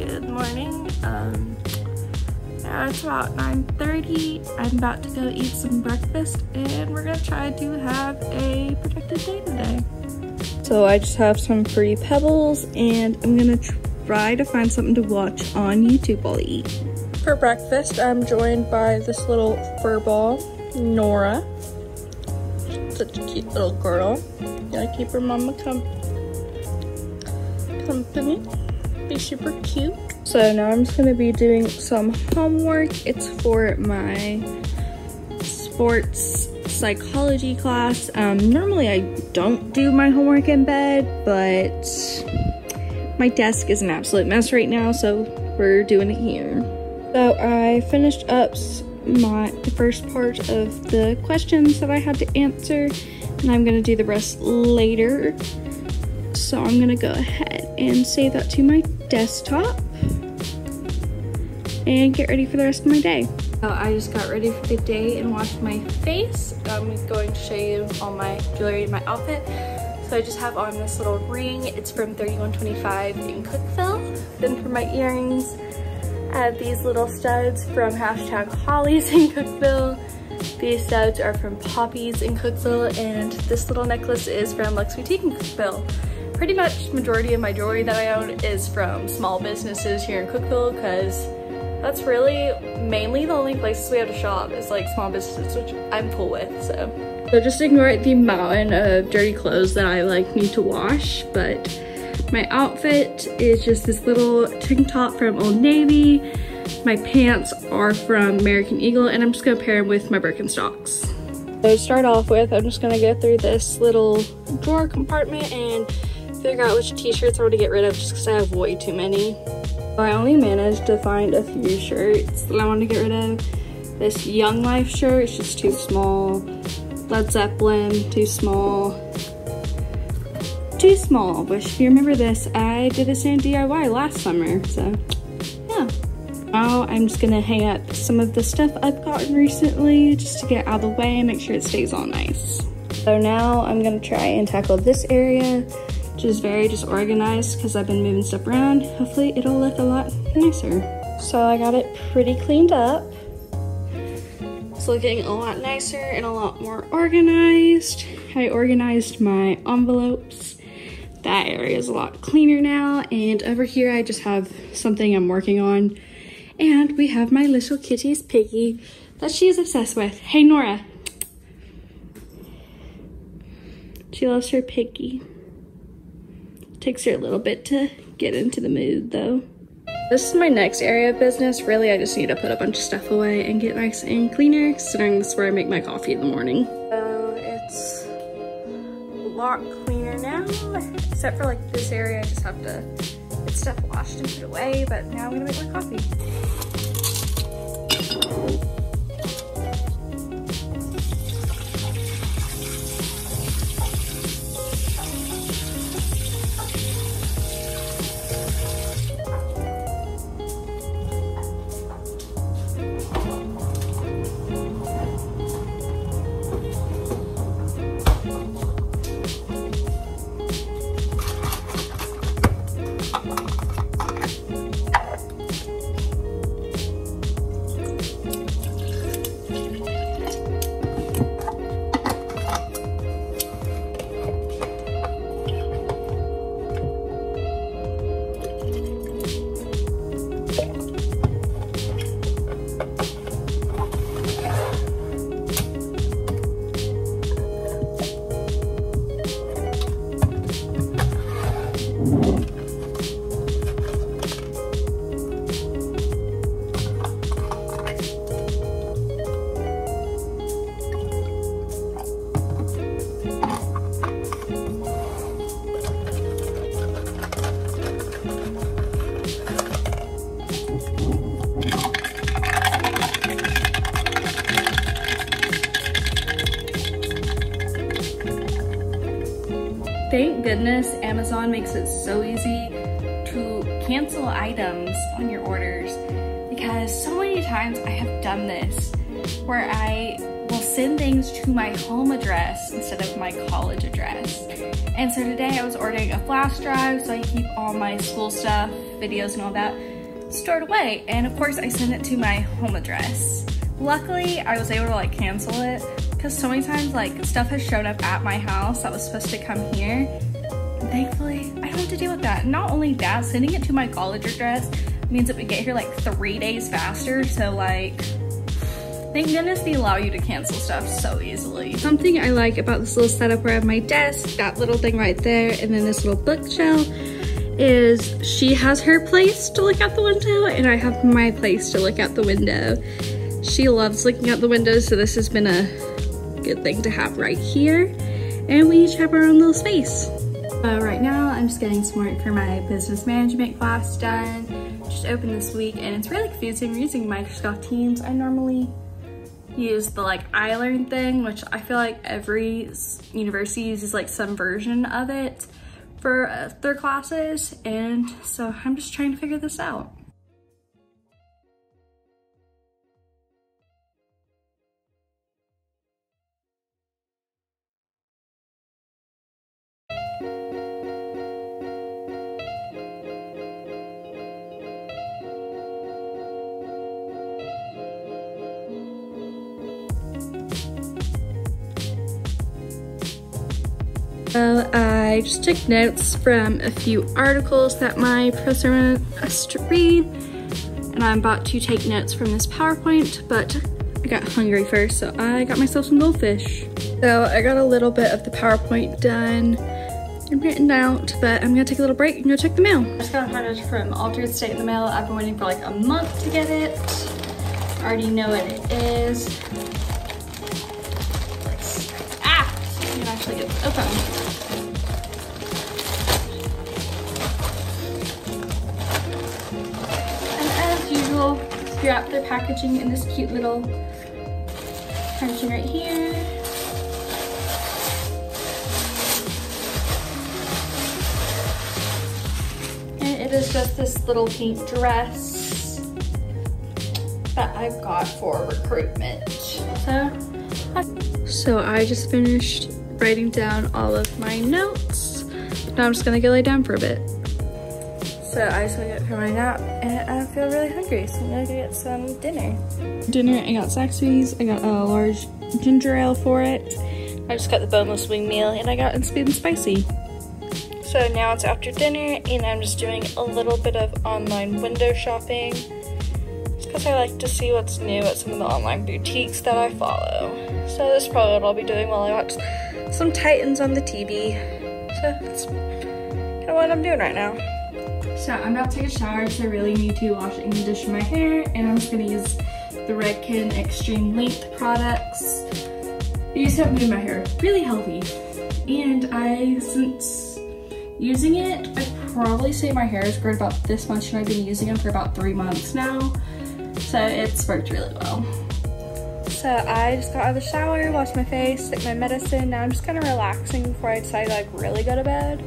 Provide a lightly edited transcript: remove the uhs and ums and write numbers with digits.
Good morning. Now it's about 9:30. I'm about to go eat some breakfast and we're gonna try to have a productive day today. So I just have some Fruity Pebbles and I'm gonna try to find something to watch on YouTube while I eat. For breakfast, I'm joined by this little fur ball, Nora. Such a cute little girl. Gotta keep her mama company. Be super cute. So now I'm just gonna be doing some homework. It's for my sports psychology class. Normally I don't do my homework in bed, but my desk is an absolute mess right now, so we're doing it here. So I finished up the first part of the questions that I had to answer, and I'm gonna do the rest later. So I'm gonna go ahead and save that to my desktop and get ready for the rest of my day. So I just got ready for the day and washed my face. I'm going to show you all my jewelry and my outfit. So I just have on this little ring. It's from 3125 in Cookeville. Then for my earrings, I have these little studs from #Hollies in Cookeville. These studs are from Poppies in Cookeville, and this little necklace is from Luxe Boutique in Cookeville. Pretty much majority of my jewelry that I own is from small businesses here in Cookeville, because that's really mainly the only places we have to shop is like small businesses, which I'm cool with. So just ignore the mountain of dirty clothes that I need to wash. But my outfit is just this little tank top from Old Navy. My pants are from American Eagle, and I'm just gonna pair them with my Birkenstocks. So to start off with, I'm just gonna go through this little drawer compartment and figure out which t-shirts I want to get rid of, just because I have way too many. I only managed to find a few shirts that I want to get rid of. This Young Life shirt, it's just too small. Led Zeppelin, too small. Too small, which if you remember this, I did this in DIY last summer, so yeah. Now I'm just gonna hang up some of the stuff I've gotten recently just to get out of the way and make sure it stays all nice. So now I'm gonna try and tackle this area, which is very disorganized because I've been moving stuff around. Hopefully it'll look a lot nicer. So I got it pretty cleaned up. It's looking a lot nicer and a lot more organized. I organized my envelopes. That area is a lot cleaner now. And over here I just have something I'm working on. And we have my little kitty's Piggy that she's obsessed with. Hey Nora. She loves her Piggy. Takes her a little bit to get into the mood though. This is my next area of business. Really, I just need to put a bunch of stuff away and get nice and cleaner, considering this is where I make my coffee in the morning. So it's a lot cleaner now, except for this area. I just have to get stuff washed and put away, but now I'm gonna make my coffee. Thank goodness Amazon makes it so easy to cancel items on your orders, because so many times I have done this where I will send things to my home address instead of my college address. And so today I was ordering a flash drive so I keep all my school stuff, videos and all that. stored away. And of course I sent it to my home address. Luckily, I was able to like cancel it because so many times like stuff has shown up at my house that was supposed to come here. And thankfully, I don't have to deal with that. Not only that, sending it to my college address means that we get here like 3 days faster. So like, thank goodness they allow you to cancel stuff so easily. Something I like about this little setup where I have my desk, that little thing right there, and then this little bookshelf is she has her place to look out the window and I have my place to look out the window. She loves looking out the window, so this has been a good thing to have right here. And we each have our own little space. Right now, I'm just getting some work for my business management class done. Just opened this week and it's really confusing. We're using Microsoft Teams. I normally use the like iLearn thing, which I feel like every university uses like some version of it for their classes, and so I'm just trying to figure this out. So I just took notes from a few articles that my professor wanted us to read, and I'm about to take notes from this PowerPoint, but I got hungry first, so I got myself some goldfish. So I got a little bit of the PowerPoint done and written out, but I'm gonna take a little break and go check the mail. I just got a message from Altered State in the mail. I've been waiting for like a month to get it. I already know what it is. I can actually get it open. Wrap their packaging in this cute little packaging right here. And it is just this little pink dress that I've got for recruitment. So I just finished writing down all of my notes. Now I'm just gonna go lay down for a bit. So I just woke up from my nap and I feel really hungry, so I'm gonna go get some dinner. I got Zaxby's, I got a large ginger ale for it. I just got the boneless wing meal and I got Sweet and Spicy. So now it's after dinner and I'm just doing a little bit of online window shopping. Just because I like to see what's new at some of the online boutiques that I follow. So this is probably what I'll be doing while I watch some Titans on the TV. So that's kind of what I'm doing right now. So I'm about to take a shower because I really need to wash and condition my hair, and I'm just gonna use the Redken Extreme Length products. These have made my hair really healthy, and since using it, I'd probably say my hair has grown about this much, and I've been using them for about 3 months now, so it's worked really well. So I just got out of the shower, washed my face, took my medicine. Now I'm just kind of relaxing before I decide to like really go to bed.